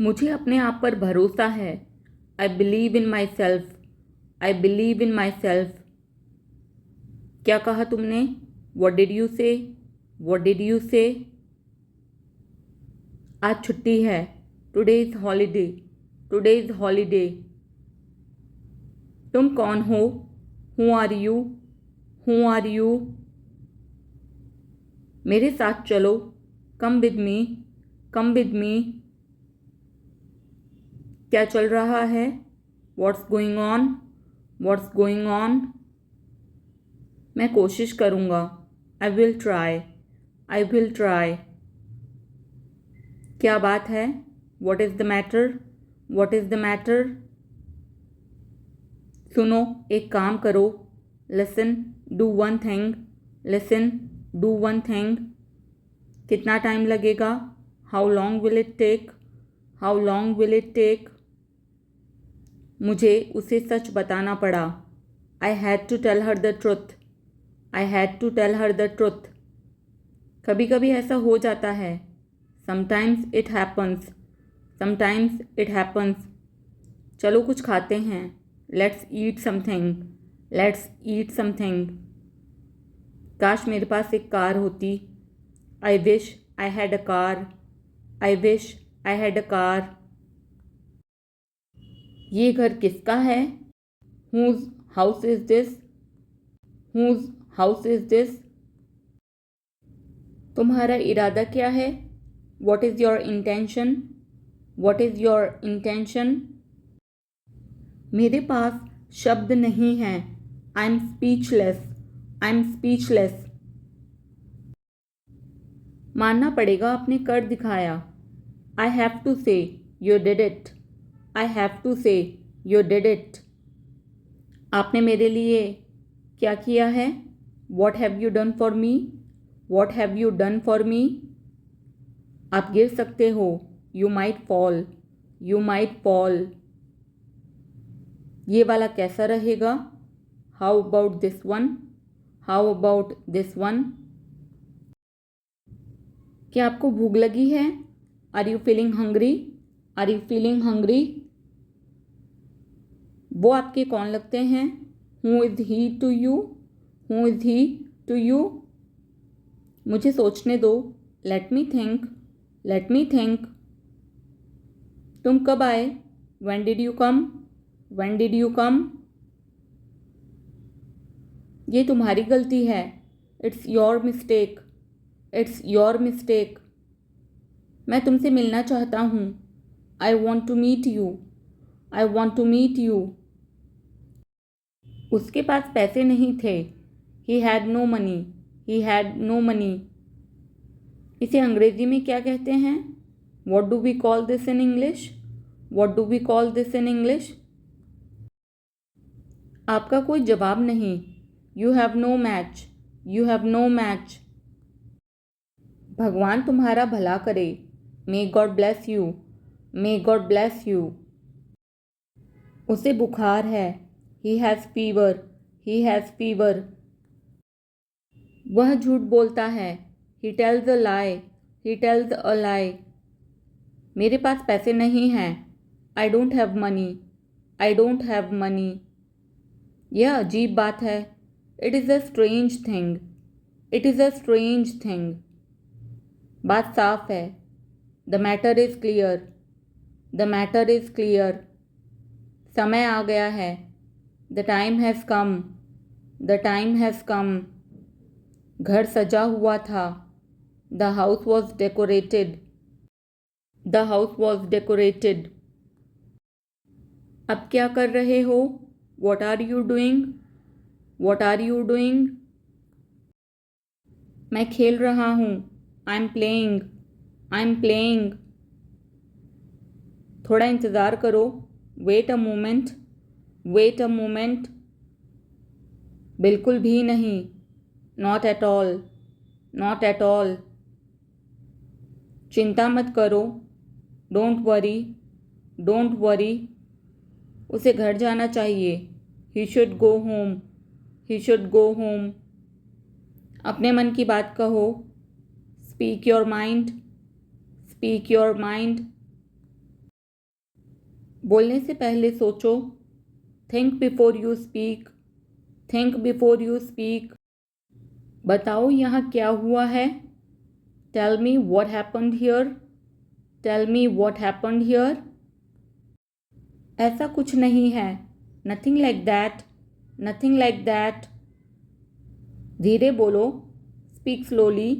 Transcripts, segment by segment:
मुझे अपने आप पर भरोसा है। I believe in myself. I believe in myself. क्या कहा तुमने? What did you say? What did you say? आज छुट्टी है। Today is holiday. Today is holiday. तुम कौन हो? Who are you? Who are you? मेरे साथ चलो। Come with me. Come with me. क्या चल रहा है? What's going on? What's going on? मैं कोशिश करूँगा। I will try. I will try. क्या बात है? What is the matter? What is the matter? सुनो, एक काम करो। Listen, do one thing. Listen, do one thing. कितना टाइम लगेगा? How long will it take? How long will it take? मुझे उसे सच बताना पड़ा। I had to tell her the truth. I had to tell her the truth. कभी कभी ऐसा हो जाता है। Sometimes it happens. Sometimes it happens. चलो कुछ खाते हैं। Let's eat something. Let's eat something. काश मेरे पास एक कार होती। I wish I had a car. I wish I had a car. ये घर किसका है? Whose house is this? Whose house is this? तुम्हारा इरादा क्या है? What is your intention? What is your intention? मेरे पास शब्द नहीं हैं। I am speechless. I am speechless. मानना पड़ेगा, आपने कर दिखाया। I have to say you did it. I have to say you did it. आपने मेरे लिए क्या किया है? What have you done for me? What have you done for me? आप गिर सकते हो। You might fall. You might fall. ये वाला कैसा रहेगा? How about this one? How about this one? क्या आपको भूख लगी है? Are you feeling hungry? Are you feeling hungry? वो आपके कौन लगते हैं? Who is he to you? Who is he to you? मुझे सोचने दो। Let me think. Let me think. तुम कब आए? When did you come? When did you come? ये तुम्हारी गलती है। It's your mistake. It's your mistake. मैं तुमसे मिलना चाहता हूँ। I want to meet you. I want to meet you. उसके पास पैसे नहीं थे। He had no money. He had no money. इसे अंग्रेजी में क्या कहते हैं? What do we call this in English? What do we call this in English? आपका कोई जवाब नहीं। You have no match. You have no match. भगवान तुम्हारा भला करे। May God bless you. May God bless you. उसे बुखार है। He has fever. He has fever. वह झूठ बोलता है। He tells a lie. He tells a lie. मेरे पास पैसे नहीं हैं। I don't have money. I don't have money. यह अजीब बात है। It is a strange thing. It is a strange thing. बात साफ है। The matter is clear. The matter is clear. समय आ गया है। The time has come. The time has come. घर सजा हुआ था। The house was decorated. The house was decorated. अब क्या कर रहे हो? What are you doing? What are you doing? मैं खेल रहा हूँ। I am playing. I am playing. थोड़ा इंतज़ार करो। Wait a moment. Wait a moment. बिल्कुल भी नहीं। Not at all. Not at all. चिंता मत करो। Don't worry. Don't worry. उसे घर जाना चाहिए। He should go home. He should go home. अपने मन की बात कहो। Speak your mind. Speak your mind. बोलने से पहले सोचो। Think before you speak. Think before you speak. बताओ यहाँ क्या हुआ है। Tell me what happened here. Tell me what happened here. ऐसा कुछ नहीं है। Nothing like that. Nothing like that. धीरे बोलो। Speak slowly.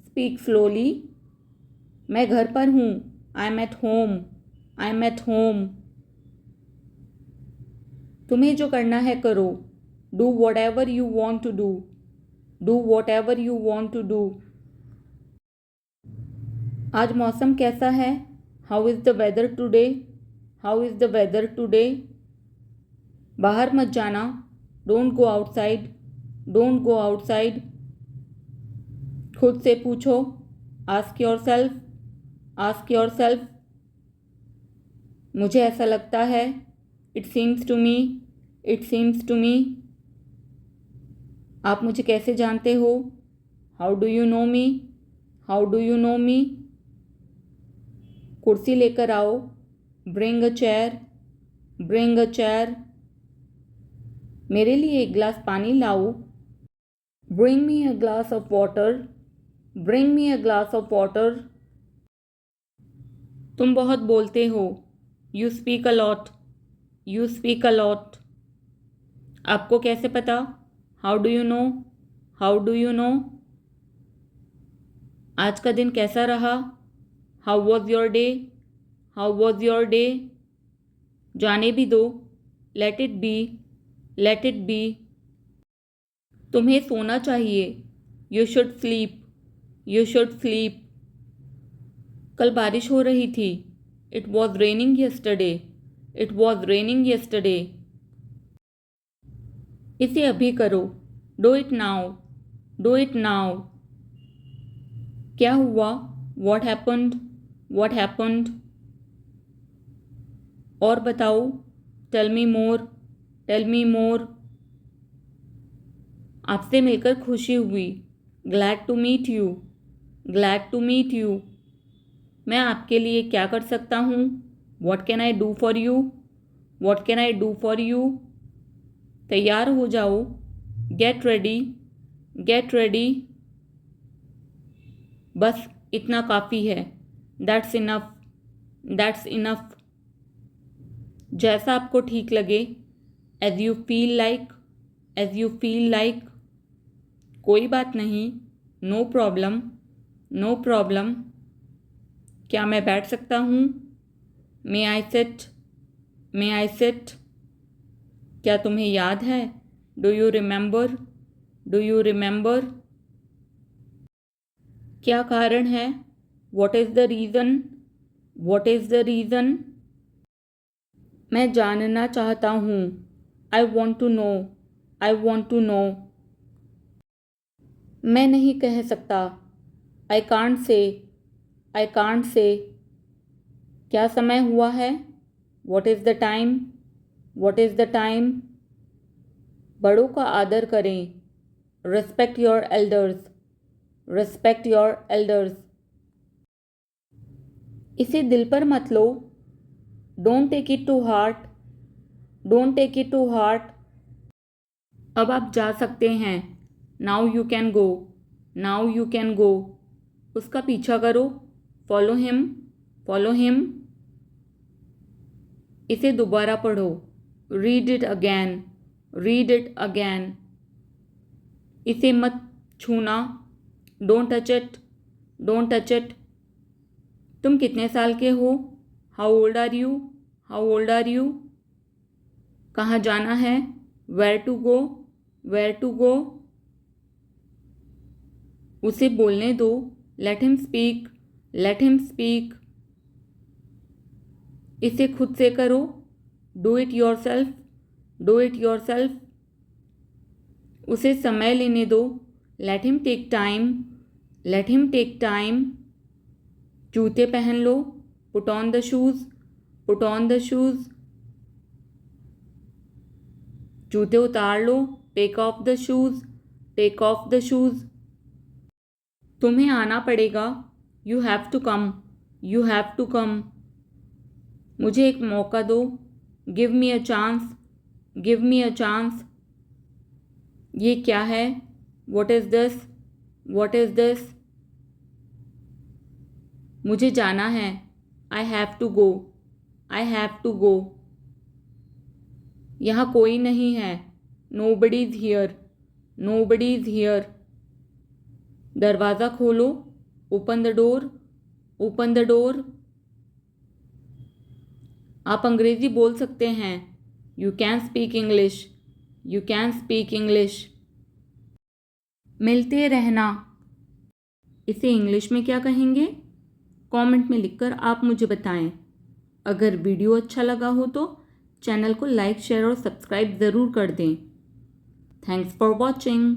Speak slowly. मैं घर पर हूँ। I am at home. I am at home. तुम्हें जो करना है करो। Do whatever you want to do. Do whatever you want to do. आज मौसम कैसा है। How is the weather today. How is the weather today. बाहर मत जाना। Don't go outside. Don't go outside. खुद से पूछो। Ask yourself. Ask yourself. मुझे ऐसा लगता है। It seems to me. It seems to me. आप मुझे कैसे जानते हो। How do you know me. How do you know me. कुर्सी लेकर आओ। Bring a chair. Bring a chair. मेरे लिए एक गिलास पानी लाओ। Bring me a glass of water. Bring me a glass of water. तुम बहुत बोलते हो। You speak a lot. You speak a lot. आपको कैसे पता। How do you no. How do you no. आज का दिन कैसा रहा। How was your day. How was your day. जाने भी दो। Let it be. Let it be. तुम्हें सोना चाहिए। You should sleep. You should sleep. कल बारिश हो रही थी। It was raining yesterday. It was raining yesterday. इसे अभी करो। Do it now. Do it now. क्या हुआ। What happened. What happened. और बताओ। Tell me more. Tell me more. आपसे मिलकर खुशी हुई। Glad to meet you. Glad to meet you. मैं आपके लिए क्या कर सकता हूँ। What can I do for you. What can I do for you. तैयार हो जाओ। Get ready. Get ready. बस इतना काफ़ी है। That's enough. That's enough. जैसा आपको ठीक लगे। As you feel like. As you feel like. कोई बात नहीं। No problem. No problem. क्या मैं बैठ सकता हूँ। May I sit. May I sit. क्या तुम्हें याद है। Do you remember. Do you remember. क्या कारण है। What is the reason. What is the reason. मैं जानना चाहता हूँ। I want to know. I want to know. मैं नहीं कह सकता। I can't say. I can't say. क्या समय हुआ है। What is the time. What is the time. बड़ों का आदर करें। Respect your elders. Respect your elders. इसे दिल पर मत लो। Don't take it to heart. Don't take it to heart. अब आप जा सकते हैं। Now you can go. Now you can go. उसका पीछा करो। Follow him. Follow him. इसे दोबारा पढ़ो। Read it again. Read it again. इसे मत छूना। Don't touch it. Don't touch it. तुम कितने साल के हो। How old are you. How old are you. कहाँ जाना है। Where to go. Where to go. उसे बोलने दो। Let him speak. Let him speak. इसे खुद से करो। Do it yourself. Do it yourself. उसे समय लेने दो। Let him take time. Let him take time. जूते पहन लो। Put on the shoes. Put on the shoes. जूते उतार लो। Take off the shoes. Take off the shoes. तुम्हें आना पड़ेगा। You have to come. You have to come. मुझे एक मौका दो, give me a chance, give me a chance. ये क्या है, what is this, what is this. मुझे जाना है, I have to go, I have to go. यहाँ कोई नहीं है, nobody is here, nobody is here. दरवाज़ा खोलो, open the door, open the door. आप अंग्रेज़ी बोल सकते हैं, you can speak English, you can speak English. मिलते रहना, इसे इंग्लिश में क्या कहेंगे? कमेंट में लिखकर आप मुझे बताएं। अगर वीडियो अच्छा लगा हो तो चैनल को लाइक, शेयर और सब्सक्राइब ज़रूर कर दें। Thanks for watching.